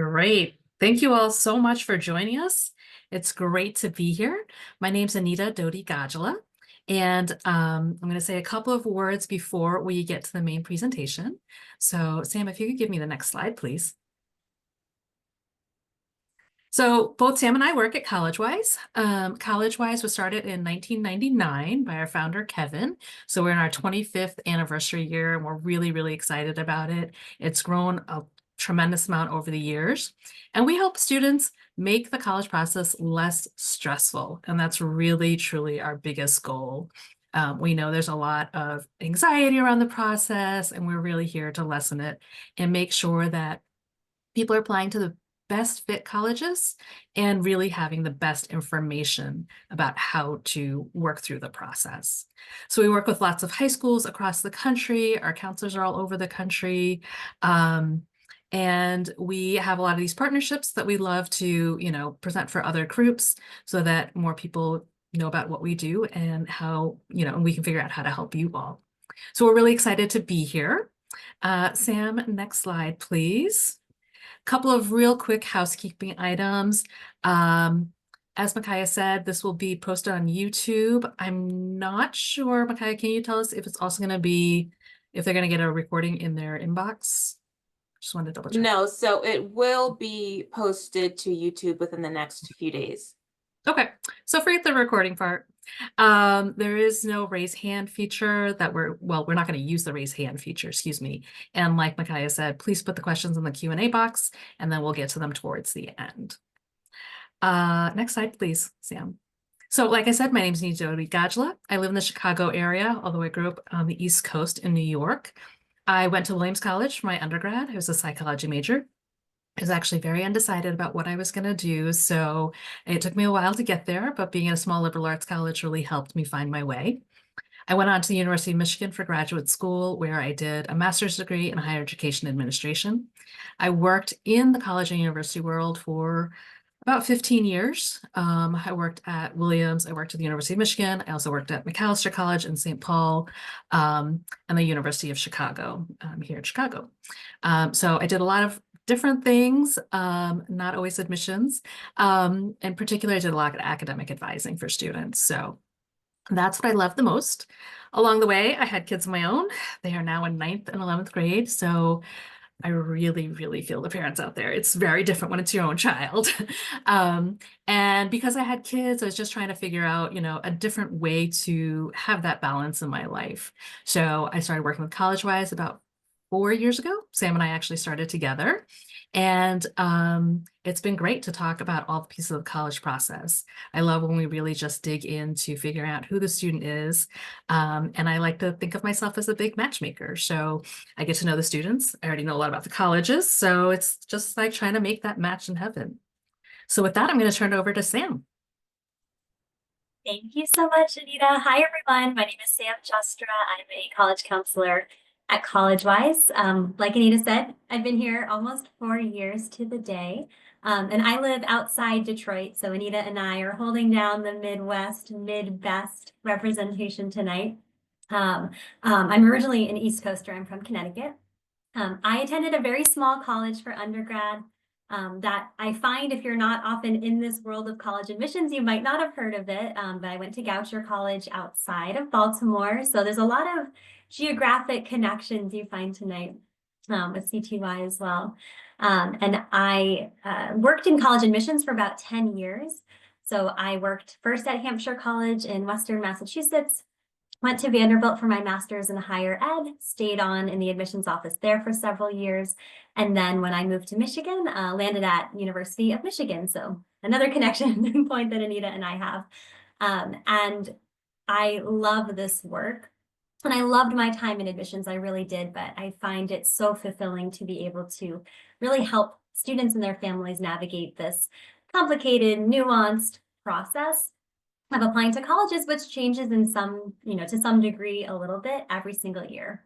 Great. Thank you all so much for joining us. It's great to be here. My name's Anita Doty-Gajala, and I'm going to say a couple of words before we get to the main presentation. So Sam, if you could give me the next slide, please. So both Sam and I work at Collegewise. Collegewise was started in 1999 by our founder, Kevin. So we're in our 25th anniversary year, and we're really, really excited about it. It's grown a tremendous amount over the years. And we help students make the college process less stressful. And that's really, truly our biggest goal. We know there's a lot of anxiety around the process, and we're really here to lessen it and make sure that people are applying to the best fit colleges and really having the best information about how to work through the process. So we work with lots of high schools across the country. Our counselors are all over the country. And we have a lot of these partnerships that we love to, present for other groups so that more people know about what we do and how, and we can figure out how to help you all. So we're really excited to be here. Sam, next slide, please. Couple of real quick housekeeping items. As Micaiah said, this will be posted on YouTube. I'm not sure, Micaiah, can you tell us if it's also going to be, if they're going to get a recording in their inbox? Just wanted to double check. No, so it will be posted to YouTube within the next few days. Okay, so forget the recording part. There is no raise hand feature that we're not going to use the raise hand feature, excuse me. And like Micaiah said, please put the questions in the Q&A box and then we'll get to them towards the end. Next slide, please, Sam. So like I said, my name is Anita Doty-Gajala. I live in the Chicago area, although I grew up on the East Coast in New York. I went to Williams College for my undergrad. I was a psychology major. I was actually very undecided about what I was going to do, so it took me a while to get there, but being at a small liberal arts college really helped me find my way. I went on to the University of Michigan for graduate school, where I did a master's degree in higher education administration. I worked in the college and university world for about 15 years. I worked at Williams, I worked at the University of Michigan, I also worked at Macalester College in St. Paul, and the University of Chicago, here in Chicago. So I did a lot of different things, not always admissions. In particular, I did a lot of academic advising for students. So that's what I love the most. Along the way, I had kids of my own. They are now in 9th and 11th grade. So I really, really feel the parents out there. It's very different when it's your own child. And because I had kids, I was just trying to figure out, a different way to have that balance in my life. So I started working with Collegewise about 4 years ago. Sam and I actually started together. And it's been great to talk about all the pieces of the college process. I love when we really just dig into figuring out who the student is. And I like to think of myself as a big matchmaker. So I get to know the students. I already know a lot about the colleges. So it's just like trying to make that match in heaven. So with that, I'm going to turn it over to Sam. Thank you so much, Anita. Hi, everyone. My name is Sam Justra. I'm a college counselor at Collegewise. Like Anita said, I've been here almost 4 years to the day. And I live outside Detroit. So Anita and I are holding down the Midwest, Mid-Best representation tonight. I'm originally an East Coaster. I'm from Connecticut. I attended a very small college for undergrad. That I find if you're not often in this world of college admissions, you might not have heard of it, but I went to Goucher College outside of Baltimore. So there's a lot of geographic connections you find tonight with CTY as well. And I worked in college admissions for about 10 years. So I worked first at Hampshire College in Western Massachusetts, went to Vanderbilt for my master's in higher ed, stayed on in the admissions office there for several years. And then when I moved to Michigan, landed at University of Michigan. So another connection point that Anita and I have. And I love this work. And I loved my time in admissions, I really did, but I find it so fulfilling to be able to really help students and their families navigate this complicated, nuanced process of applying to colleges, which changes in some, to some degree a little bit every single year.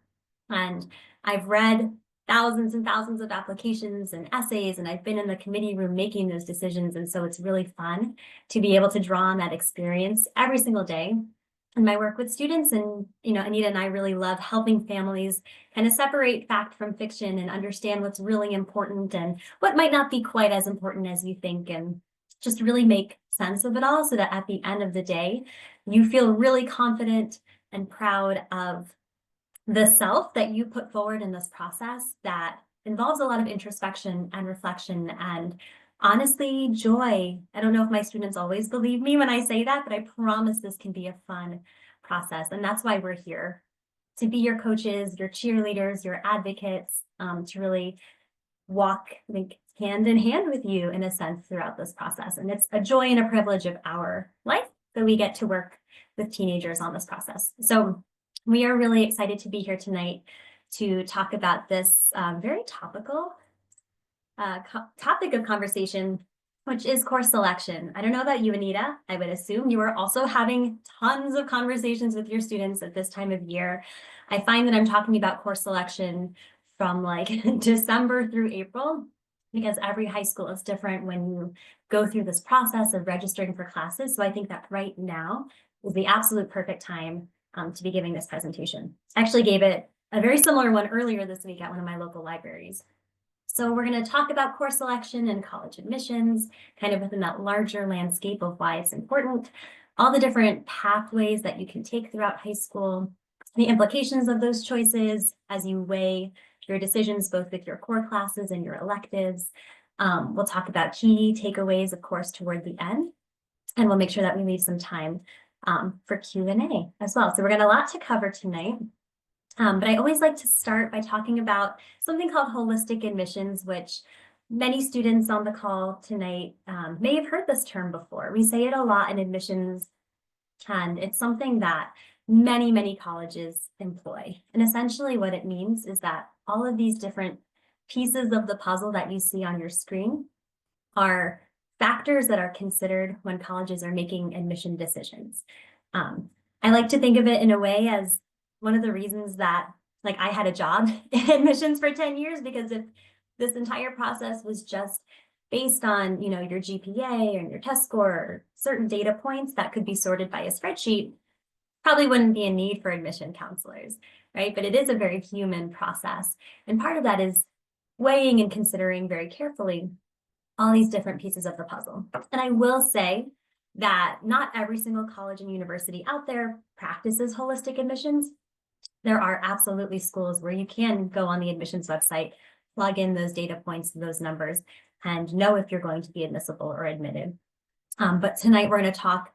And I've read thousands and thousands of applications and essays, and I've been in the committee room making those decisions. And so it's really fun to be able to draw on that experience every single day in my work with students. And, Anita and I really love helping families kind of separate fact from fiction and understand what's really important and what might not be quite as important as you think, and just really make sense of it all so that at the end of the day, you feel really confident and proud of the self that you put forward in this process that involves a lot of introspection and reflection and honestly joy. I don't know if my students always believe me when I say that, but I promise this can be a fun process. And that's why we're here, to be your coaches, your cheerleaders, your advocates, to really walk hand in hand with you in a sense throughout this process. And it's a joy and a privilege of our life that we get to work with teenagers on this process. So we are really excited to be here tonight to talk about this very topical topic of conversation, which is course selection. I don't know about you, Anita. I would assume you are also having tons of conversations with your students at this time of year. I find that I'm talking about course selection from like December through April, because every high school is different when you go through this process of registering for classes. So I think that right now is the absolute perfect time to be giving this presentation. I actually gave it a very similar one earlier this week at one of my local libraries. So we're going to talk about course selection and college admissions, kind of within that larger landscape of why it's important, all the different pathways that you can take throughout high school, the implications of those choices as you weigh your decisions, both with your core classes and your electives. We'll talk about key takeaways, of course, toward the end, and we'll make sure that we leave some time for Q&A as well. So we're going to have a lot to cover tonight. But I always like to start by talking about something called holistic admissions, which many students on the call tonight may have heard this term before. We say it a lot in admissions, and it's something that many, many colleges employ. And essentially what it means is that all of these different pieces of the puzzle that you see on your screen are factors that are considered when colleges are making admission decisions. I like to think of it in a way as one of the reasons that I had a job in admissions for 10 years, because if this entire process was just based on, your GPA and your test score, or certain data points that could be sorted by a spreadsheet, probably wouldn't be a need for admission counselors, right? But it is a very human process. And part of that is weighing and considering very carefully all these different pieces of the puzzle. And I will say that not every single college and university out there practices holistic admissions. There are absolutely schools where you can go on the admissions website, plug in those data points, those numbers, and know if you're going to be admissible or admitted. But tonight we're going to talk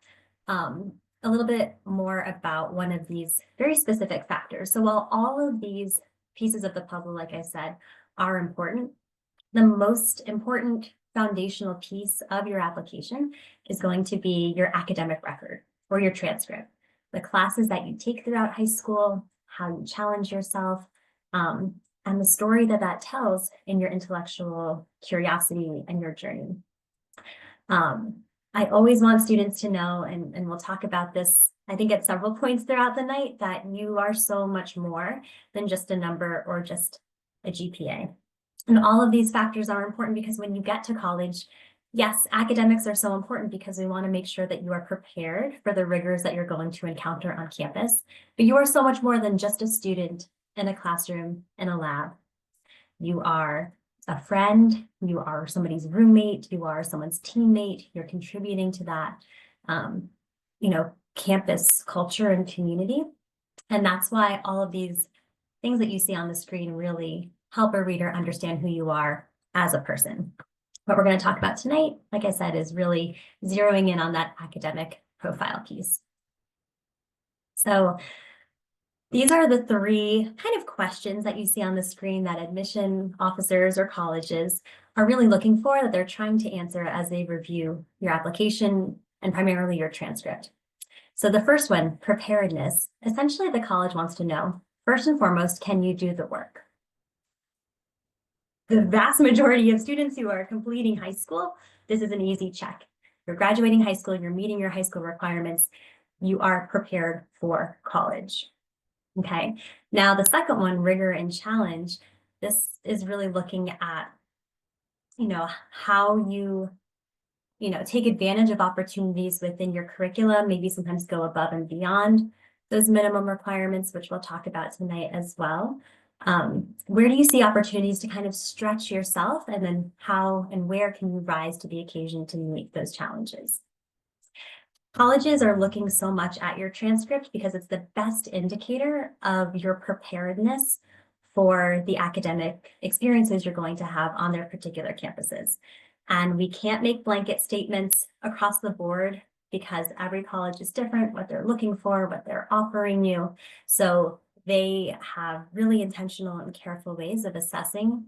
a little bit more about one of these very specific factors. So while all of these pieces of the puzzle, like I said, are important, the most important foundational piece of your application is going to be your academic record or your transcript, the classes that you take throughout high school, how you challenge yourself, and the story that that tells in your intellectual curiosity and your journey. I always want students to know, and we'll talk about this, I think at several points throughout the night, that you are so much more than just a number or just a GPA. And all of these factors are important because when you get to college, yes, academics are so important because we want to make sure that you are prepared for the rigors that you're going to encounter on campus. But you are so much more than just a student in a classroom, in a lab. You are a friend, you are somebody's roommate, you are someone's teammate, you're contributing to that, campus culture and community. And that's why all of these things that you see on the screen really help a reader understand who you are as a person. What we're going to talk about tonight, like I said, is really zeroing in on that academic profile piece. So these are the three kind of questions that you see on the screen that admission officers or colleges are really looking for, that they're trying to answer as they review your application and primarily your transcript. So the first one, preparedness. Essentially, the college wants to know, first and foremost, can you do the work? The vast majority of students who are completing high school, this is an easy check. You're graduating high school, you're meeting your high school requirements, you are prepared for college. Okay, now the second one, rigor and challenge, this is really looking at, how you take advantage of opportunities within your curriculum, maybe sometimes go above and beyond those minimum requirements, which we'll talk about tonight as well. Where do you see opportunities to kind of stretch yourself, and then how and where can you rise to the occasion to meet those challenges? Colleges are looking so much at your transcript because it's the best indicator of your preparedness for the academic experiences you're going to have on their particular campuses. And we can't make blanket statements across the board because every college is different, what they're looking for, what they're offering you. So they have really intentional and careful ways of assessing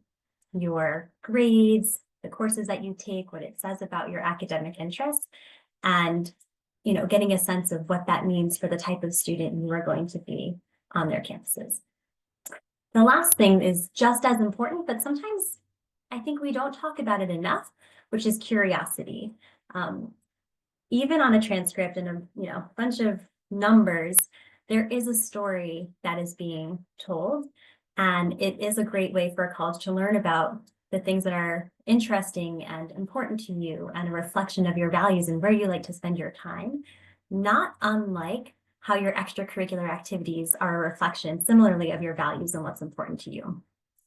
your grades, the courses that you take, what it says about your academic interests, and getting a sense of what that means for the type of student you are going to be on their campuses. The last thing is just as important, but sometimes I think we don't talk about it enough, which is curiosity. Even on a transcript and a bunch of numbers, there is a story that is being told, and it is a great way for a college to learn about the things that are interesting and important to you, and a reflection of your values and where you like to spend your time, not unlike how your extracurricular activities are a reflection similarly of your values and what's important to you.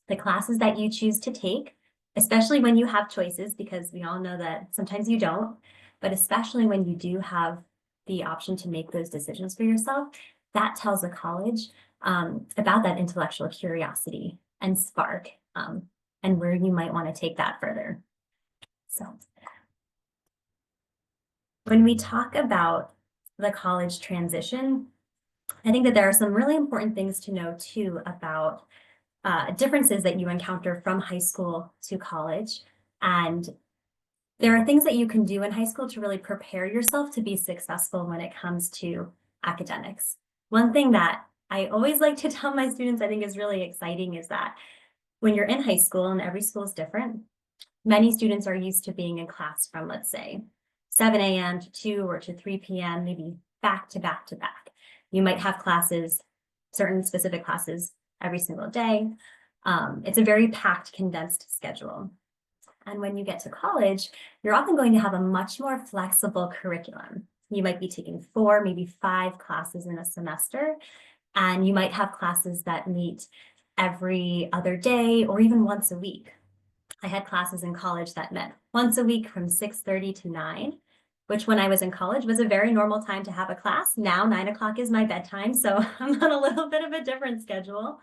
The classes that you choose to take, especially when you have choices, because we all know that sometimes you don't, but especially when you do have the option to make those decisions for yourself, that tells a college about that intellectual curiosity and spark, and where you might want to take that further. So when we talk about the college transition, I think that there are some really important things to know too about differences that you encounter from high school to college. And there are things that you can do in high school to really prepare yourself to be successful when it comes to academics. One thing that I always like to tell my students I think is really exciting is that when you're in high school, and every school is different, many students are used to being in class from, let's say, 7 a.m. to 2 or to 3 p.m., maybe back to back to back. You might have classes, certain specific classes every single day. It's a very packed, condensed schedule. And when you get to college, you're often going to have a much more flexible curriculum. You might be taking 4, maybe 5 classes in a semester, and you might have classes that meet every other day or even once a week. I had classes in college that met once a week from 6:30 to 9, which when I was in college was a very normal time to have a class. Now 9 o'clock is my bedtime, so I'm on a little bit of a different schedule.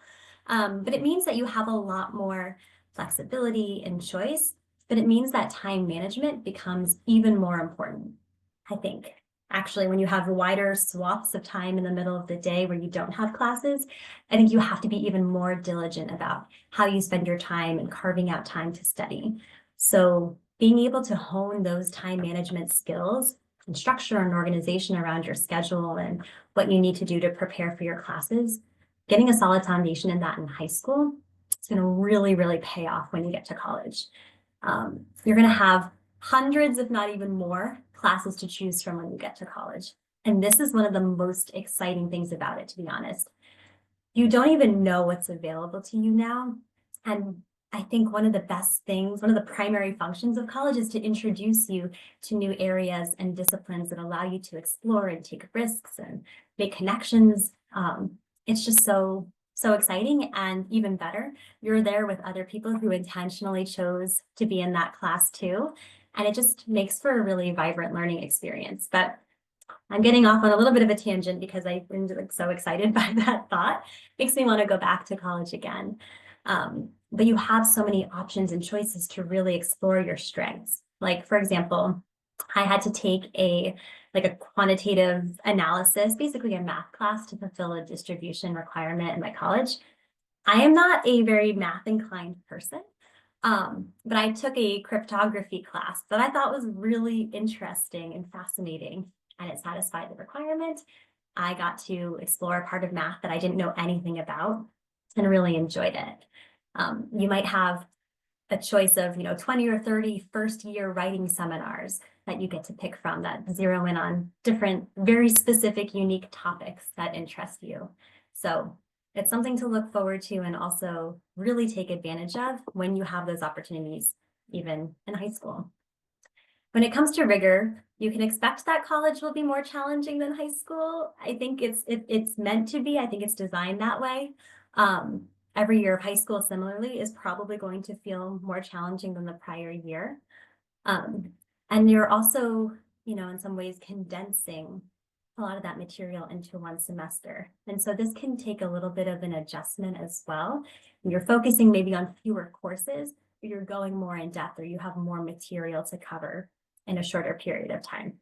But it means that you have a lot more flexibility and choice, but it means that time management becomes even more important, I think. Actually, when you have wider swaths of time in the middle of the day where you don't have classes, I think you have to be even more diligent about how you spend your time and carving out time to study. So being able to hone those time management skills and structure and organization around your schedule and what you need to do to prepare for your classes, getting a solid foundation in that in high school, it's going to really, really pay off when you get to college. You're going to have hundreds, if not even more, classes to choose from when you get to college. And this is one of the most exciting things about it, to be honest. You don't even know what's available to you now. And I think one of the best things, one of the primary functions of college is to introduce you to new areas and disciplines that allow you to explore and take risks and make connections. It's just so exciting, and even better, you're there with other people who intentionally chose to be in that class too. And it just makes for a really vibrant learning experience. But I'm getting off on a little bit of a tangent because I've been so excited by that thought. Makes me want to go back to college again. But you have so many options and choices to really explore your strengths. Like, for example, I had to take a quantitative analysis, basically a math class, to fulfill a distribution requirement in my college. I am not a very math inclined person, but I took a cryptography class that I thought was really interesting and fascinating, and it satisfied the requirement. I got to explore a part of math that I didn't know anything about and really enjoyed it. You might have a choice of 20 or 30 first-year writing seminars that you get to pick from that zero in on different, very specific, unique topics that interest you. So it's something to look forward to and also really take advantage of when you have those opportunities, even in high school. When it comes to rigor, you can expect that college will be more challenging than high school. I think it's meant to be. I think it's designed that way. Every year of high school similarly is probably going to feel more challenging than the prior year. And you're also, in some ways condensing a lot of that material into one semester. And so this can take a little bit of an adjustment as well. You're focusing maybe on fewer courses, but you're going more in depth, or you have more material to cover in a shorter period of time.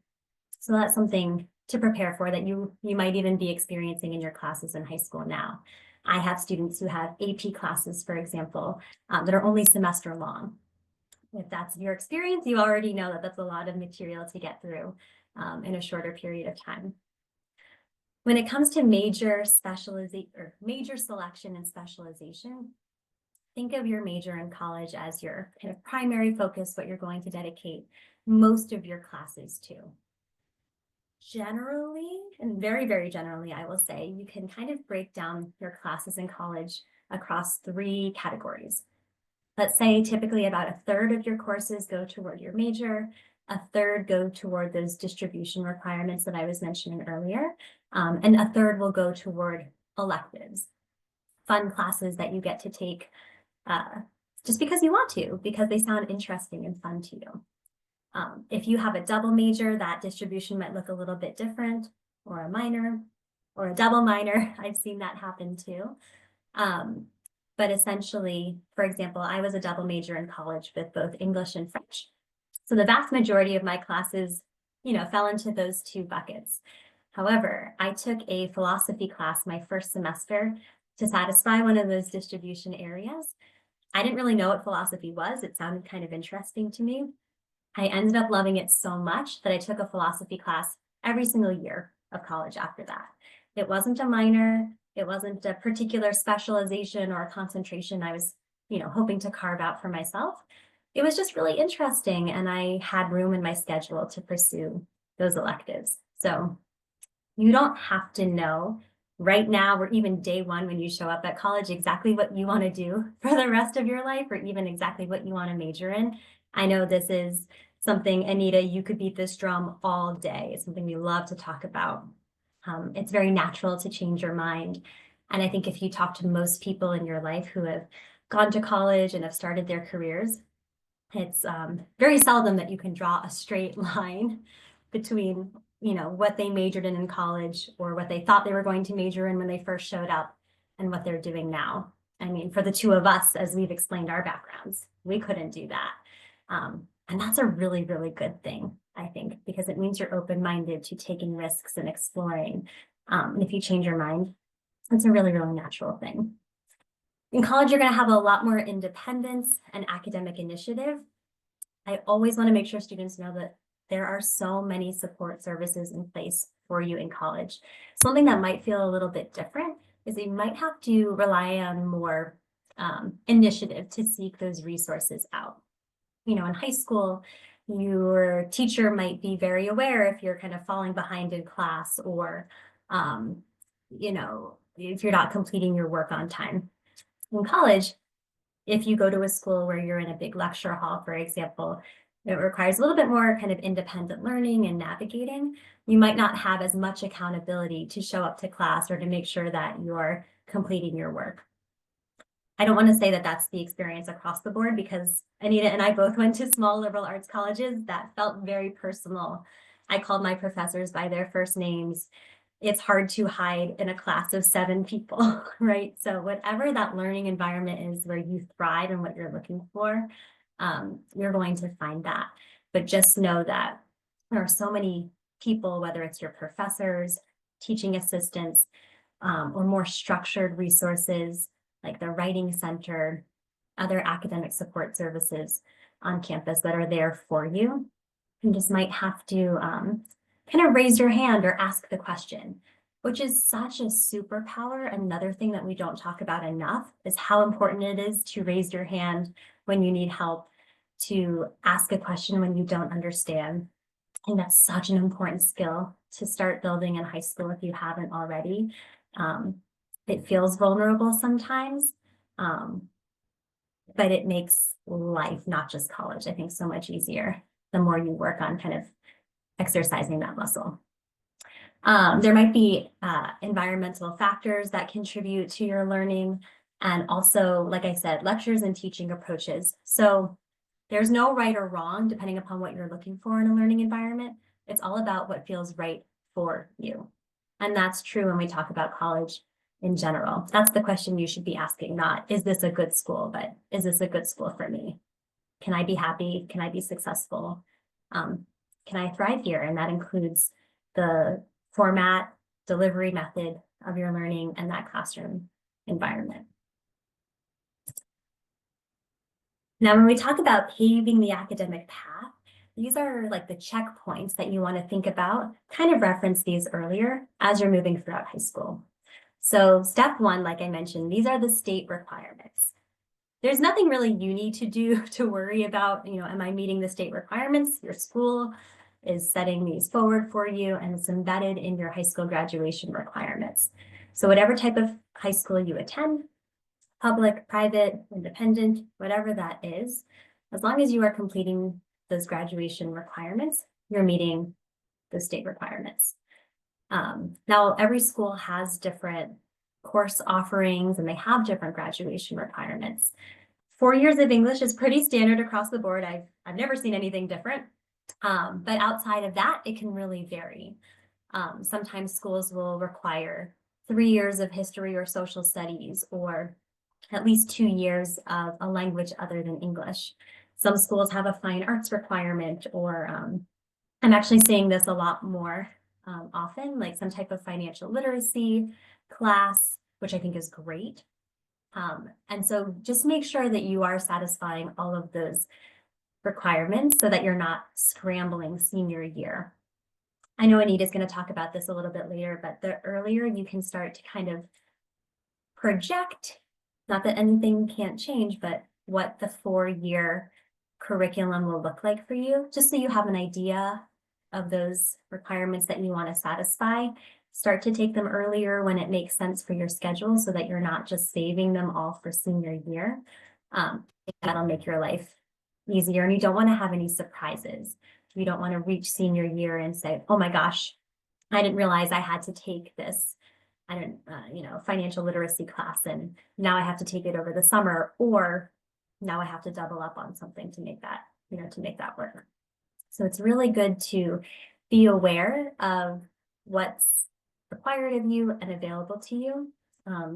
So that's something to prepare for that you might even be experiencing in your classes in high school now. I have students who have AP classes, for example, that are only semester long. If that's your experience, you already know that that's a lot of material to get through in a shorter period of time. When it comes to major selection and specialization, think of your major in college as your kind of primary focus, what you're going to dedicate most of your classes to. Generally, and very, very generally, I will say, you can kind of break down your classes in college across 3 categories. Let's say typically about a third of your courses go toward your major, a third go toward those distribution requirements that I was mentioning earlier, and a third will go toward electives, fun classes that you get to take just because you want to, because they sound interesting and fun to you. If you have a double major, that distribution might look a little bit different, or a minor, or a double minor. I've seen that happen too. But essentially, for example, I was a double major in college with both English and French. So the vast majority of my classes, fell into those 2 buckets. However, I took a philosophy class my first semester to satisfy one of those distribution areas. I didn't really know what philosophy was. It sounded kind of interesting to me. I ended up loving it so much that I took a philosophy class every single year of college after that. It wasn't a minor. It wasn't a particular specialization or a concentration I was, hoping to carve out for myself. It was just really interesting, and I had room in my schedule to pursue those electives. So you don't have to know right now, or even day one when you show up at college, exactly what you want to do for the rest of your life, or even exactly what you want to major in. I know this is something, Anita, you could beat this drum all day. It's something we love to talk about. It's very natural to change your mind. And I think if you talk to most people in your life who have gone to college and have started their careers, it's very seldom that you can draw a straight line between, what they majored in college, or what they thought they were going to major in when they first showed up, and what they're doing now. I mean, for the 2 of us, as we've explained our backgrounds, we couldn't do that. And that's a really, really good thing, I think, because it means you're open-minded to taking risks and exploring. And if you change your mind, it's a really, really natural thing. In college, you're going to have a lot more independence and academic initiative. I always want to make sure students know that there are so many support services in place for you in college. Something that might feel a little bit different is you might have to rely on more initiative to seek those resources out. In high school, your teacher might be very aware if you're kind of falling behind in class, or, if you're not completing your work on time. In college, if you go to a school where you're in a big lecture hall, for example, it requires a little bit more kind of independent learning and navigating. You might not have as much accountability to show up to class or to make sure that you're completing your work. I don't want to say that that's the experience across the board, because Anita and I both went to small liberal arts colleges that felt very personal. I called my professors by their first names. It's hard to hide in a class of 7 people, right? So whatever that learning environment is where you thrive and what you're looking for, you're going to find that. But just know that there are so many people, whether it's your professors, teaching assistants, or more structured resources like the writing center, other academic support services on campus that are there for you. You just might have to kind of raise your hand or ask the question, which is such a superpower. Another thing that we don't talk about enough is how important it is to raise your hand when you need help, to ask a question when you don't understand. I think that's such an important skill to start building in high school if you haven't already. It feels vulnerable sometimes, but it makes life, not just college, I think, so much easier. the more you work on kind of exercising that muscle. There might be environmental factors that contribute to your learning, and also, like I said, lectures and teaching approaches. So there's no right or wrong depending upon what you're looking for in a learning environment. It's all about what feels right for you. And that's true when we talk about college in general. That's the question you should be asking, not is this a good school, but is this a good school for me? Can I be happy? Can I be successful? Can I thrive here? And that includes the format, delivery method of your learning and that classroom environment. Now, when we talk about paving the academic path, these are like the checkpoints that you want to think about, kind of reference these earlier as you're moving throughout high school. So step one, like I mentioned, these are the state requirements. There's nothing really you need to do to worry about, am I meeting the state requirements? Your school is setting these forward for you, and it's embedded in your high school graduation requirements. So whatever type of high school you attend, public, private, independent, whatever that is, as long as you are completing those graduation requirements, you're meeting the state requirements. Now, every school has different course offerings and they have different graduation requirements. 4 years of English is pretty standard across the board. I've never seen anything different. But outside of that, it can really vary. Sometimes schools will require 3 years of history or social studies, or at least 2 years of a language other than English. Some schools have a fine arts requirement, or I'm actually seeing this a lot more often, like some type of financial literacy class, which I think is great. And so just make sure that you are satisfying all of those requirements so that you're not scrambling senior year. I know Anita's going to talk about this a little bit later, but the earlier you can start to kind of project, not that anything can't change, but what the 4-year curriculum will look like for you, just so you have an idea of those requirements that you want to satisfy. Start to take them earlier when it makes sense for your schedule so that you're not just saving them all for senior year. That'll make your life easier, and you don't want to have any surprises. You don't want to reach senior year and say, oh my gosh, I didn't realize I had to take this, financial literacy class, and now I have to take it over the summer, or now I have to double up on something to make that, to make that work. So it's really good to be aware of what's required of you and available to you.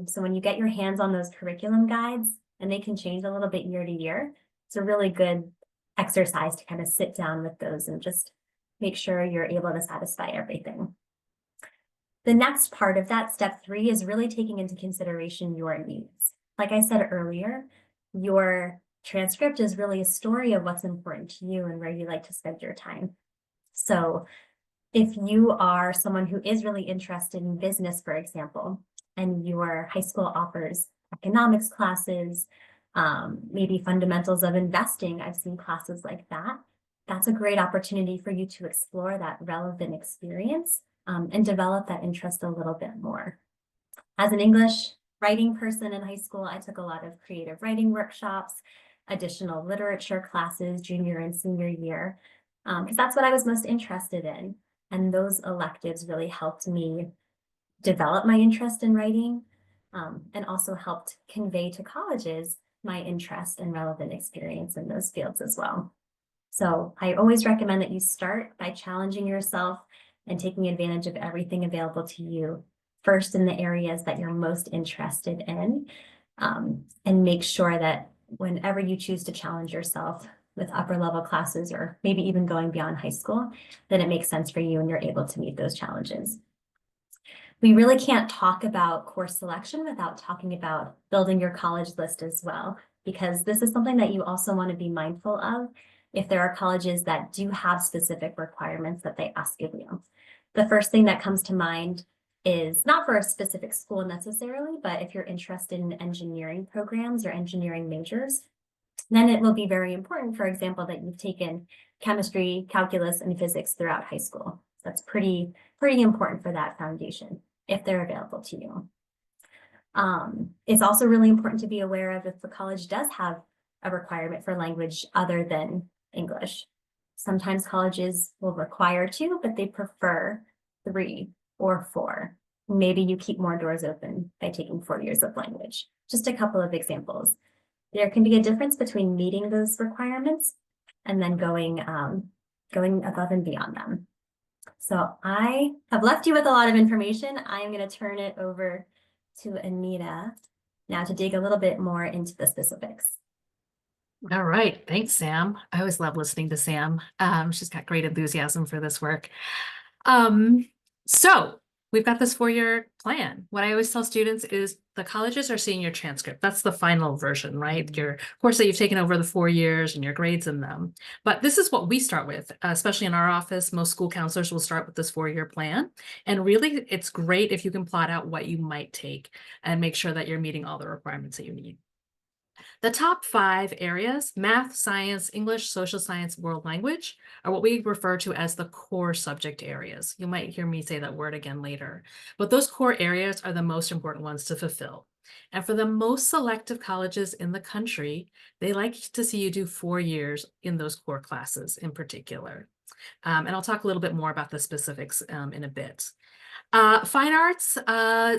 So when you get your hands on those curriculum guides, and they can change a little bit year to year, it's a really good exercise to kind of sit down with those and just make sure you're able to satisfy everything. The next part of that, step 3, is really taking into consideration your needs. Like I said earlier, your transcript is really a story of what's important to you and where you like to spend your time. So if you are someone who is really interested in business, for example, and your high school offers economics classes, maybe fundamentals of investing, I've seen classes like that. That's a great opportunity for you to explore that relevant experience and develop that interest a little bit more. As an English writing person in high school, I took a lot of creative writing workshops, additional literature classes junior and senior year, because that's what I was most interested in. And those electives really helped me develop my interest in writing, and also helped convey to colleges my interest and relevant experience in those fields as well. So I always recommend that you start by challenging yourself and taking advantage of everything available to you, first in the areas that you're most interested in, and make sure that whenever you choose to challenge yourself with upper level classes, or maybe even going beyond high school, then it makes sense for you and you're able to meet those challenges. We really can't talk about course selection without talking about building your college list as well, because this is something that you also want to be mindful of if there are colleges that do have specific requirements that they ask of you. The first thing that comes to mind is not for a specific school necessarily, but if you're interested in engineering programs or engineering majors, then it will be very important, for example, that you've taken chemistry, calculus, and physics throughout high school. That's pretty important for that foundation if they're available to you. It's also really important to be aware of if the college does have a requirement for language other than English. Sometimes colleges will require 2, but they prefer 3 or 4. Maybe you keep more doors open by taking 4 years of language. Just a couple of examples. There can be a difference between meeting those requirements and then going above and beyond them. So I have left you with a lot of information. I'm going to turn it over to Anita now to dig a little bit more into the specifics. All right. Thanks, Sam. I always love listening to Sam. She's got great enthusiasm for this work. So we've got this 4-year plan. What I always tell students is the colleges are seeing your transcript. That's the final version, right? Your course that you've taken over the 4 years and your grades in them. But this is what we start with, especially in our office. Most school counselors will start with this 4-year plan. And really, it's great if you can plot out what you might take and make sure that you're meeting all the requirements that you need. The top 5 areas, math, science, English, social science, world language, are what we refer to as the core subject areas. You might hear me say that word again later, but those core areas are the most important ones to fulfill. And for the most selective colleges in the country, they like to see you do 4 years in those core classes in particular. And I'll talk a little bit more about the specifics in a bit. Fine arts,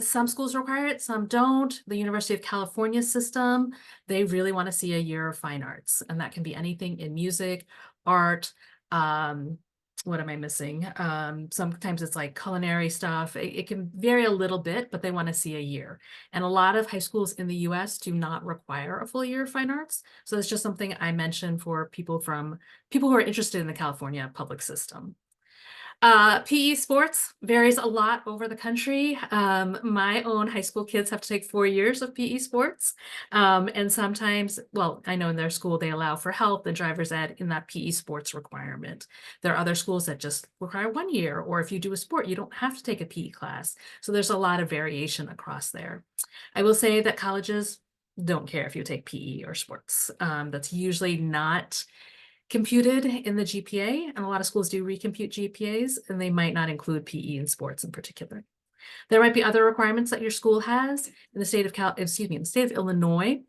some schools require it, some don't. The University of California system, they really want to see a year of fine arts, and that can be anything in music, art, what am I missing? Sometimes it's like culinary stuff. It can vary a little bit, but they want to see a year. And a lot of high schools in the US do not require a full year of fine arts. So it's just something I mentioned for people who are interested in the California public system. PE sports varies a lot over the country. My own high school kids have to take 4 years of PE sports. And sometimes, well, I know in their school they allow for health and driver's ed in that PE sports requirement. There are other schools that just require 1 year, or if you do a sport, you don't have to take a PE class. So there's a lot of variation across there. I will say that colleges don't care if you take PE or sports. That's usually not computed in the GPA, and a lot of schools do recompute GPAs, and they might not include PE and sports in particular. There might be other requirements that your school has. In the state of in the state of Illinois,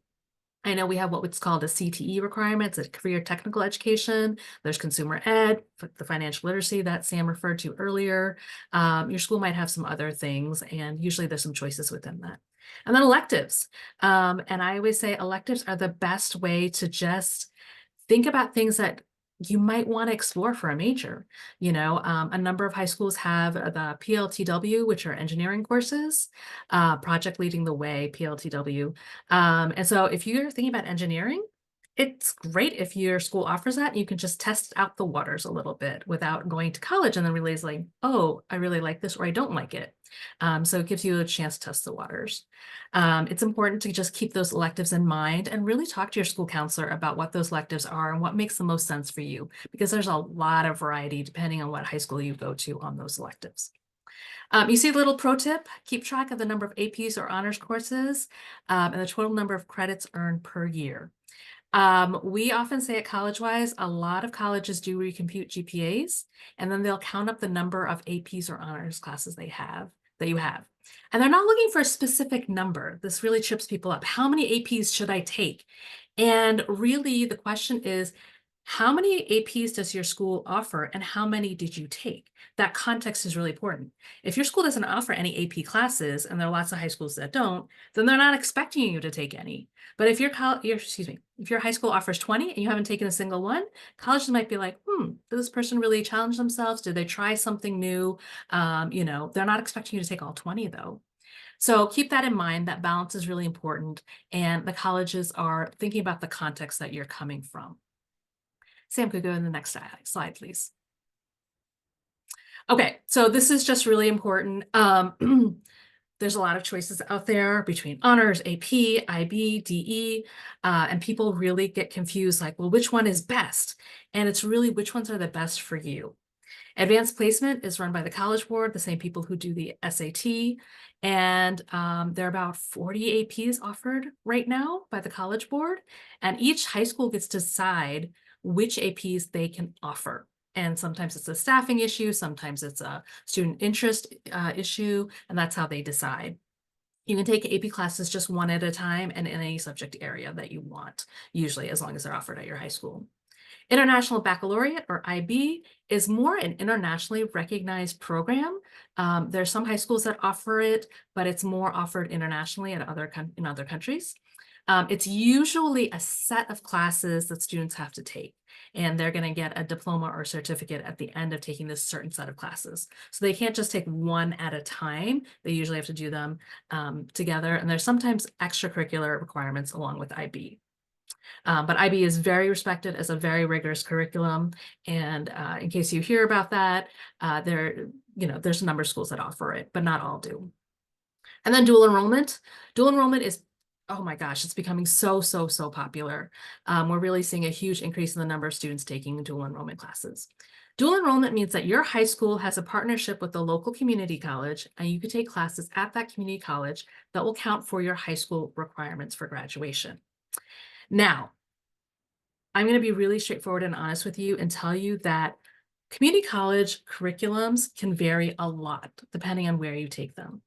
I know we have what's called a CTE requirement. It's a career technical education. There's consumer ed, the financial literacy that Sam referred to earlier. Your school might have some other things, and usually there's some choices within that. And then electives. And I always say electives are the best way to just think about things that you might want to explore for a major. You know, a number of high schools have the PLTW, which are engineering courses, Project Leading the Way, PLTW. And so if you're thinking about engineering, it's great if your school offers that. You can just test out the waters a little bit without going to college and then realizing, oh, I really like this or I don't like it. So it gives you a chance to test the waters. It's important to just keep those electives in mind and really talk to your school counselor about what those electives are and what makes the most sense for you, because there's a lot of variety depending on what high school you go to on those electives. You see a little pro tip, keep track of the number of APs or honors courses and the total number of credits earned per year. We often say at Collegewise, a lot of colleges do recompute GPAs, and then they'll count up the number of APs or honors classes that you have. And they're not looking for a specific number. This really trips people up. How many APs should I take? And really the question is, how many APs does your school offer and how many did you take? That context is really important. If your school doesn't offer any AP classes, and there are lots of high schools that don't, then they're not expecting you to take any. But if your high school offers 20 and you haven't taken a single one, colleges might be like, did this person really challenge themselves? Did they try something new? You know, they're not expecting you to take all 20 though. So keep that in mind. That balance is really important. And the colleges are thinking about the context that you're coming from. Sam could go in the next slide, please. Okay, so this is just really important. There's a lot of choices out there between honors, AP, IB, DE, and people really get confused like, well, which one is best? And it's really which ones are the best for you. Advanced placement is run by the College Board, the same people who do the SAT, and there are about 40 APs offered right now by the College Board, and each high school gets to decide which APs they can offer. And sometimes it's a staffing issue, sometimes it's a student interest issue, and that's how they decide. You can take AP classes just one at a time and in any subject area that you want, usually as long as they're offered at your high school. International Baccalaureate, or IB, is more an internationally recognized program. There's some high schools that offer it, but it's more offered internationally in other countries. It's usually a set of classes that students have to take, and they're going to get a diploma or certificate at the end of taking this certain set of classes. So they can't just take one at a time. They usually have to do them together, and there's sometimes extracurricular requirements along with IB. But IB is very respected as a very rigorous curriculum. And in case you hear about that, there's a number of schools that offer it, but not all do. And then dual enrollment. Dual enrollment is, oh my gosh, it's becoming so popular. We're really seeing a huge increase in the number of students taking dual enrollment classes. Dual enrollment means that your high school has a partnership with the local community college, and you can take classes at that community college that will count for your high school requirements for graduation. Now, I'm going to be really straightforward and honest with you and tell you that community college curriculums can vary a lot depending on where you take them.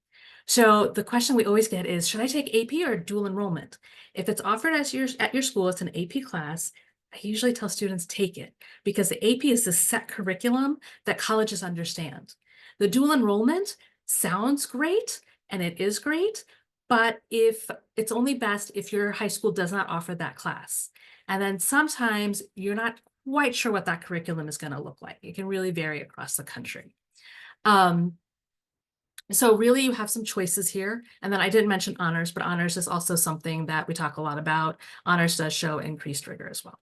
So the question we always get is, should I take AP or dual enrollment? If it's offered at your school, it's an AP class, I usually tell students take it because the AP is the set curriculum that colleges understand. The dual enrollment sounds great, and it is great, but if it's only best if your high school does not offer that class. And then sometimes you're not quite sure what that curriculum is going to look like. It can really vary across the country. So really you have some choices here. And then I didn't mention honors, but honors is also something that we talk a lot about. Honors does show increased rigor as well.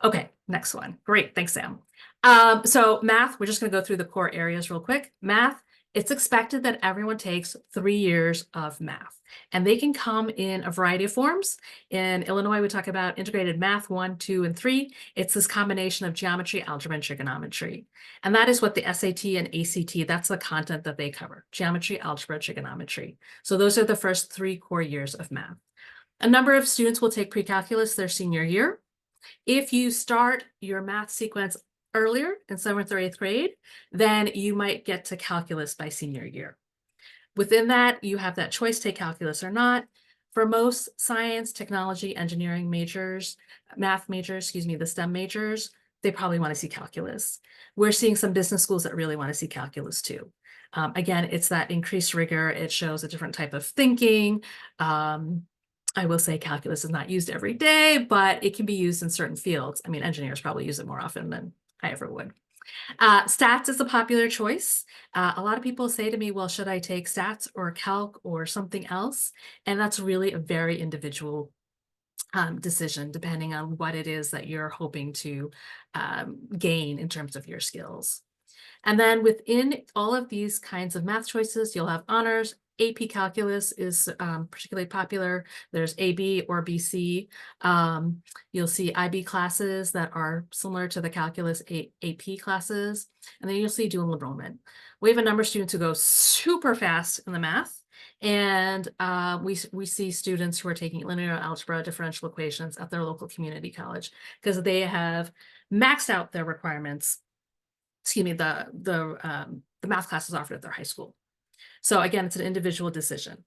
Okay, next one. Great, thanks, Sam. So math, we're just going to go through the core areas real quick. Math, it's expected that everyone takes 3 years of math, and they can come in a variety of forms. In Illinois, we talk about integrated math 1, 2, and 3. It's this combination of geometry, algebra, and trigonometry. And that is what the SAT and ACT, that's the content that they cover, geometry, algebra, trigonometry. So those are the first 3 core years of math. A number of students will take pre-calculus their senior year. If you start your math sequence earlier in 7th or 8th grade, then you might get to calculus by senior year. Within that, you have that choice, take calculus or not. For most science, technology, engineering majors, math majors, the STEM majors, they probably want to see calculus. We're seeing some business schools that really want to see calculus too. Again, it's that increased rigor. It shows a different type of thinking. I will say calculus is not used every day, but it can be used in certain fields. I mean, engineers probably use it more often than I ever would. Stats is a popular choice. A lot of people say to me, well, should I take stats or calc or something else? And that's really a very individual decision, depending on what it is that you're hoping to gain in terms of your skills. And then within all of these kinds of math choices, you'll have honors. AP Calculus is particularly popular. There's AB or BC. You'll see IB classes that are similar to the Calculus AP classes. And then you'll see dual enrollment. We have a number of students who go super fast in the math. And we see students who are taking linear algebra, differential equations at their local community college because they have maxed out their requirements. The math classes offered at their high school. So again, it's an individual decision.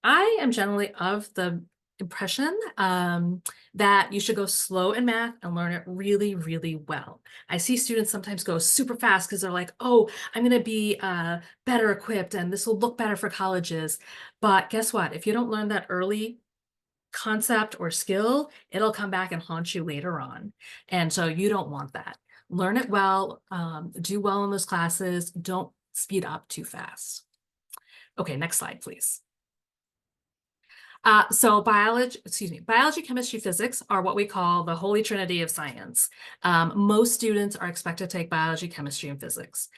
I am generally of the impression that you should go slow in math and learn it really, really well. I see students sometimes go super fast because they're like, oh, I'm going to be better equipped and this will look better for colleges. But guess what? If you don't learn that early concept or skill, it'll come back and haunt you later on. And so you don't want that. Learn it well, do well in those classes, don't speed up too fast. Okay, next slide, please. So biology, chemistry, physics are what we call the holy trinity of science. Most students are expected to take biology, chemistry, and physics.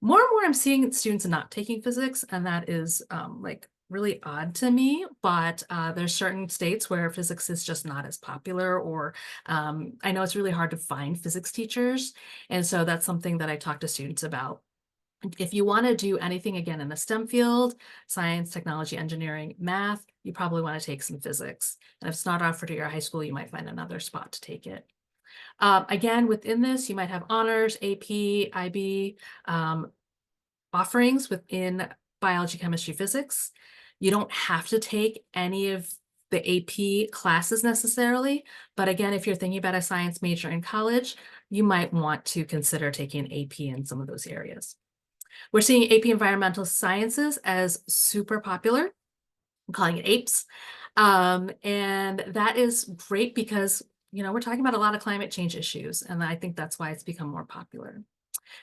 More and more I'm seeing students not taking physics, and that is like really odd to me, but there's certain states where physics is just not as popular, or I know it's really hard to find physics teachers. And so that's something that I talk to students about. If you want to do anything, again, in the STEM field, science, technology, engineering, math, you probably want to take some physics. And if it's not offered at your high school, you might find another spot to take it. Again, within this, you might have honors, AP, IB, offerings within biology, chemistry, physics. You don't have to take any of the AP classes necessarily, but again, if you're thinking about a science major in college, you might want to consider taking AP in some of those areas. We're seeing AP Environmental Sciences as super popular. I'm calling it APES. And that is great because, we're talking about a lot of climate change issues, and I think that's why it's become more popular.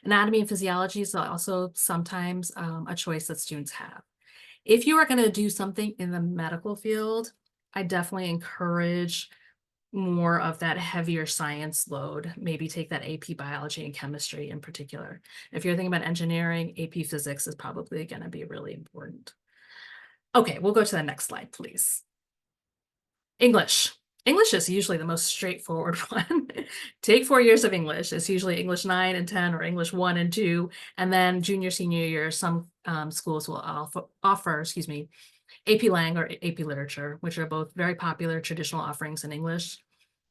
Anatomy and physiology is also sometimes a choice that students have. If you are going to do something in the medical field, I definitely encourage more of that heavier science load. Maybe take that AP biology and chemistry in particular. If you're thinking about engineering, AP physics is probably going to be really important. Okay, we'll go to the next slide, please. English. English is usually the most straightforward one. Take 4 years of English. It's usually English 9 and 10 or English 1 and 2. And then junior, senior year, some schools will offer, AP Lang or AP Literature, which are both very popular traditional offerings in English.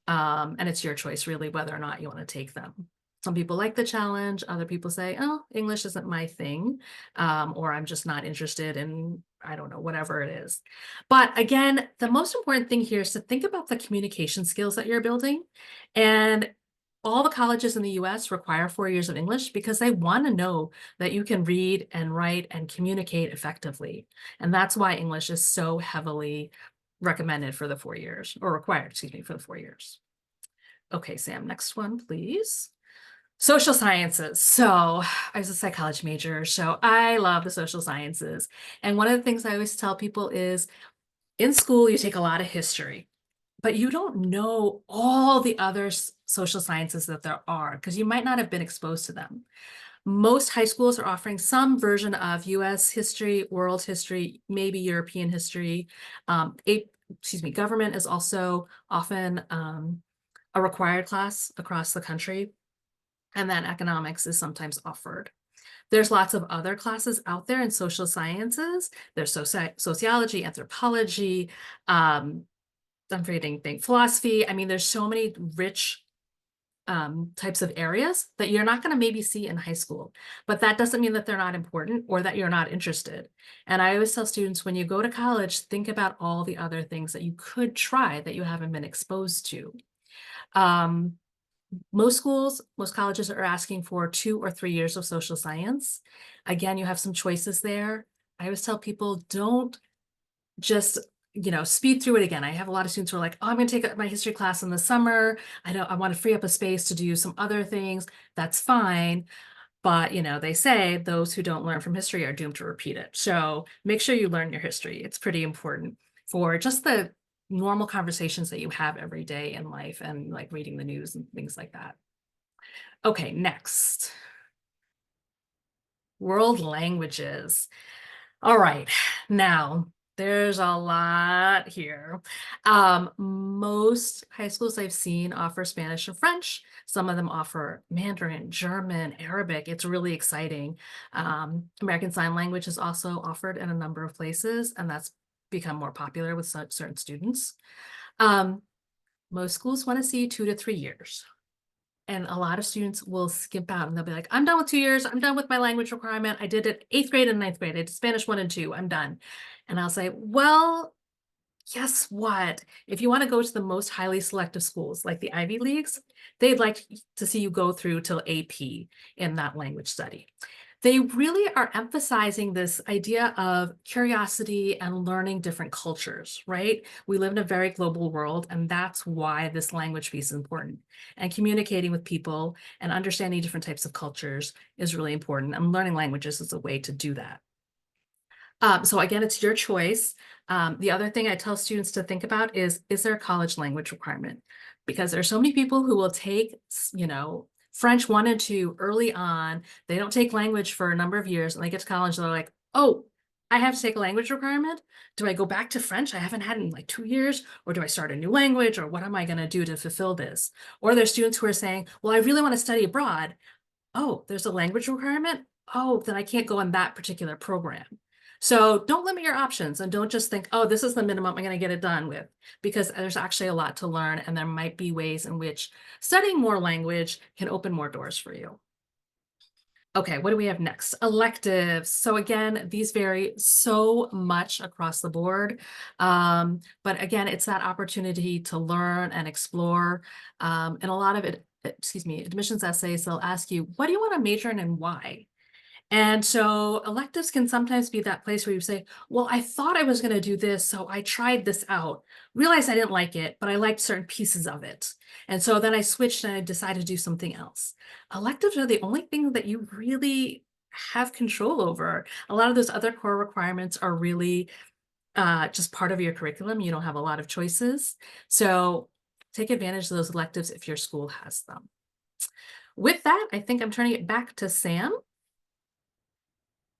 And it's your choice really whether or not you want to take them. Some people like the challenge. Other people say, oh, English isn't my thing, or I'm just not interested in, I don't know, whatever it is. But again, the most important thing here is to think about the communication skills that you're building. And all the colleges in the US require 4 years of English because they want to know that you can read and write and communicate effectively. And that's why English is so heavily recommended for the 4 years, or required, for the 4 years. Okay, Sam, next one, please. Social sciences. So I was a psychology major, so I love the social sciences. And one of the things I always tell people is in school, you take a lot of history, but you don't know all the other social sciences that there are because you might not have been exposed to them. Most high schools are offering some version of US history, world history, maybe European history. Government is also often a required class across the country. And then economics is sometimes offered. There's lots of other classes out there in social sciences. There's sociology, anthropology, I'm forgetting philosophy. I mean, there's so many rich types of areas that you're not going to maybe see in high school, but that doesn't mean that they're not important or that you're not interested. And I always tell students, when you go to college, think about all the other things that you could try that you haven't been exposed to. Most schools, most colleges are asking for 2 or 3 years of social science. Again, you have some choices there. I always tell people, don't just speed through it again. I have a lot of students who are like, oh, I'm going to take my history class in the summer. I want to free up a space to do some other things. That's fine. But, they say those who don't learn from history are doomed to repeat it. So make sure you learn your history. It's pretty important for just the normal conversations that you have every day in life and like reading the news and things like that. Okay, next. World languages. All right, now there's a lot here. Most high schools I've seen offer Spanish and French. Some of them offer Mandarin, German, Arabic. It's really exciting. American Sign Language is also offered in a number of places, and that's become more popular with certain students. Most schools want to see 2 to 3 years. And a lot of students will skip out and they'll be like, I'm done with 2 years. I'm done with my language requirement. I did it 8th grade and 9th grade. I did Spanish 1 and 2. I'm done. And I'll say, well, guess what? If you want to go to the most highly selective schools like the Ivy Leagues, they'd like to see you go through till AP in that language study. They really are emphasizing this idea of curiosity and learning different cultures, right? We live in a very global world, and that's why this language piece is important. And communicating with people and understanding different types of cultures is really important. And learning languages is a way to do that. So again, it's your choice. The other thing I tell students to think about is there a college language requirement? Because there are so many people who will take, French 1 and 2 early on. They don't take language for a number of years, and they get to college and they're like, oh, I have to take a language requirement. Do I go back to French? I haven't had it in like 2 years, or do I start a new language, or what am I going to do to fulfill this? Or there's students who are saying, well, I really want to study abroad. Oh, there's a language requirement. Oh, then I can't go in that particular program. So don't limit your options and don't just think, oh, this is the minimum I'm going to get it done with, because there's actually a lot to learn, and there might be ways in which studying more language can open more doors for you. Okay, what do we have next? Electives. So again, these vary so much across the board. But again, it's that opportunity to learn and explore. And a lot of it, excuse me, admissions essays, they'll ask you, what do you want to major in and why? And so electives can sometimes be that place where you say, well, I thought I was going to do this, so I tried this out, realized I didn't like it, but I liked certain pieces of it. And so then I switched and I decided to do something else. Electives are the only thing that you really have control over. A lot of those other core requirements are really just part of your curriculum. You don't have a lot of choices. So take advantage of those electives if your school has them. With that, I think I'm turning it back to Sam.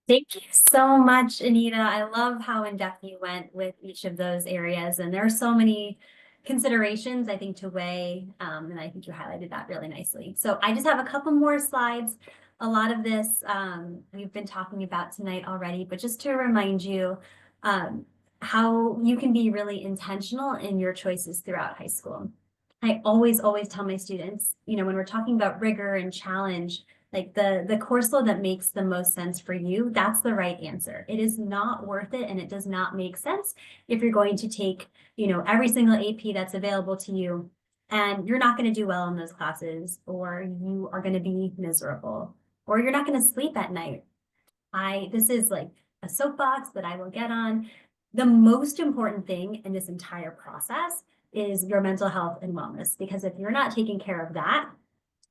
Thank you so much, Anita. I love how in-depth you went with each of those areas. And there are so many considerations, I think, to weigh. And I think you highlighted that really nicely. So I just have a couple more slides. A lot of this we've been talking about tonight already, but just to remind you how you can be really intentional in your choices throughout high school. I always tell my students, when we're talking about rigor and challenge, like the course load that makes the most sense for you, that's the right answer. It is not worth it, and it does not make sense if you're going to take, every single AP that's available to you, and you're not going to do well in those classes, or you are going to be miserable, or you're not going to sleep at night. This is like a soapbox that I will get on. The most important thing in this entire process is your mental health and wellness, because if you're not taking care of that,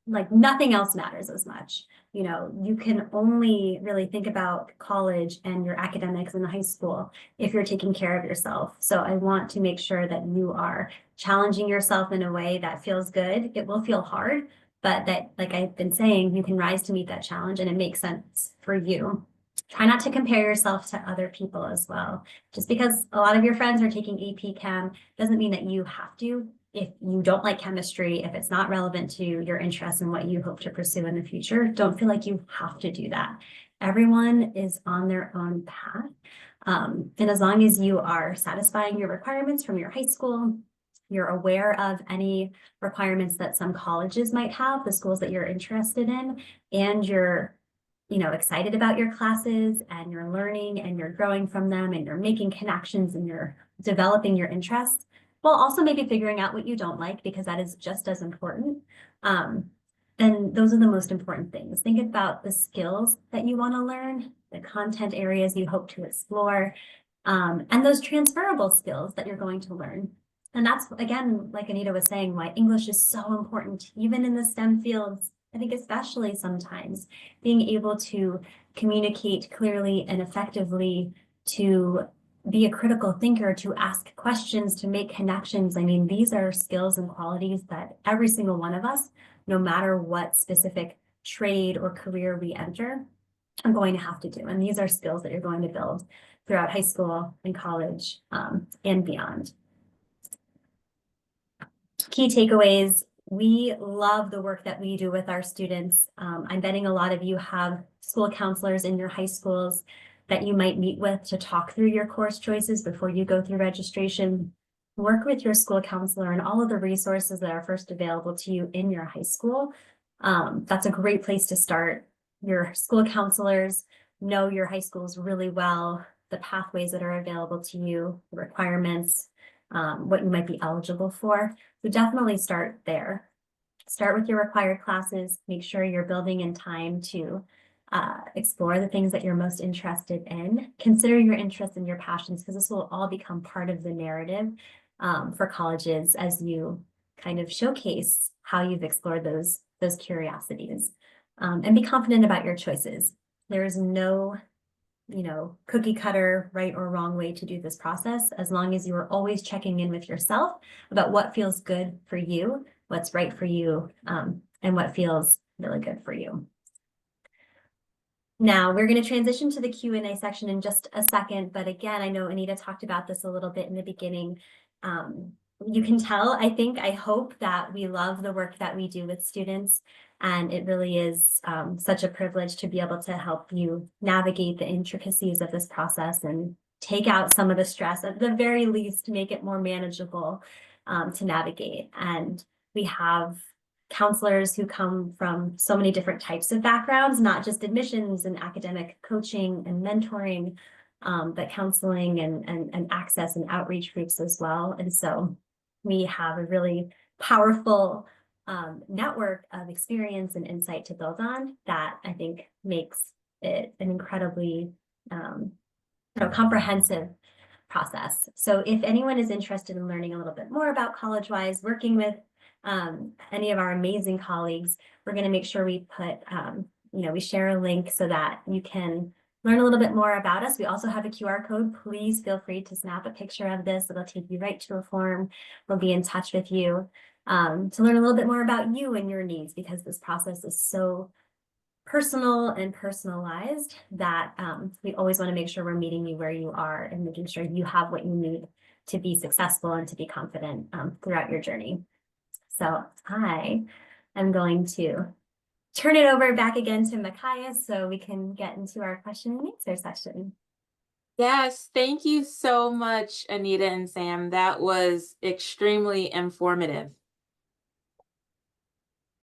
like nothing else matters as much. You can only really think about college and your academics in high school if you're taking care of yourself. So I want to make sure that you are challenging yourself in a way that feels good. It will feel hard, but that, like I've been saying, you can rise to meet that challenge and it makes sense for you. Try not to compare yourself to other people as well. Just because a lot of your friends are taking AP Chem doesn't mean that you have to. If you don't like chemistry, if it's not relevant to your interests and what you hope to pursue in the future, don't feel like you have to do that. Everyone is on their own path. And as long as you are satisfying your requirements from your high school, you're aware of any requirements that some colleges might have, the schools that you're interested in, and you're excited about your classes and you're learning and you're growing from them and you're making connections and you're developing your interests, while also maybe figuring out what you don't like, because that is just as important. Then those are the most important things. Think about the skills that you want to learn, the content areas you hope to explore, and those transferable skills that you're going to learn. And that's, again, like Anita was saying, why English is so important, even in the STEM fields. I think especially sometimes being able to communicate clearly and effectively, to be a critical thinker, to ask questions, to make connections. I mean, these are skills and qualities that every single one of us, no matter what specific trade or career we enter, are going to have to do. And these are skills that you're going to build throughout high school and college and beyond. Key takeaways. We love the work that we do with our students. I'm betting a lot of you have school counselors in your high schools that you might meet with to talk through your course choices before you go through registration. Work with your school counselor and all of the resources that are first available to you in your high school. That's a great place to start. Your school counselors know your high schools really well, the pathways that are available to you, the requirements, what you might be eligible for. So definitely start there. Start with your required classes. Make sure you're building in time to explore the things that you're most interested in. Consider your interests and your passions, because this will all become part of the narrative for colleges as you kind of showcase how you've explored those curiosities. And be confident about your choices. There is no cookie cutter right or wrong way to do this process, as long as you are always checking in with yourself about what feels good for you, what's right for you, and what feels really good for you. Now we're going to transition to the Q&A section in just a second, but again, I know Anita talked about this a little bit in the beginning. You can tell, I hope that we love the work that we do with students. And it really is such a privilege to be able to help you navigate the intricacies of this process and take out some of the stress, at the very least, make it more manageable to navigate. And we have counselors who come from so many different types of backgrounds, not just admissions and academic coaching and mentoring, but counseling and access and outreach groups as well. And so we have a really powerful network of experience and insight to build on that I think makes it an incredibly comprehensive process. So if anyone is interested in learning a little bit more about Collegewise, working with any of our amazing colleagues, we're going to make sure we put, we share a link so that you can learn a little bit more about us. We also have a QR code. Please feel free to snap a picture of this. It'll take you right to a form. We'll be in touch with you to learn a little bit more about you and your needs, because this process is so personal and personalized that we always want to make sure we're meeting you where you are and making sure you have what you need to be successful and to be confident throughout your journey. So I am going to turn it over back again to Micaiah so we can get into our question and answer session. Yes, thank you so much, Anita and Sam. That was extremely informative.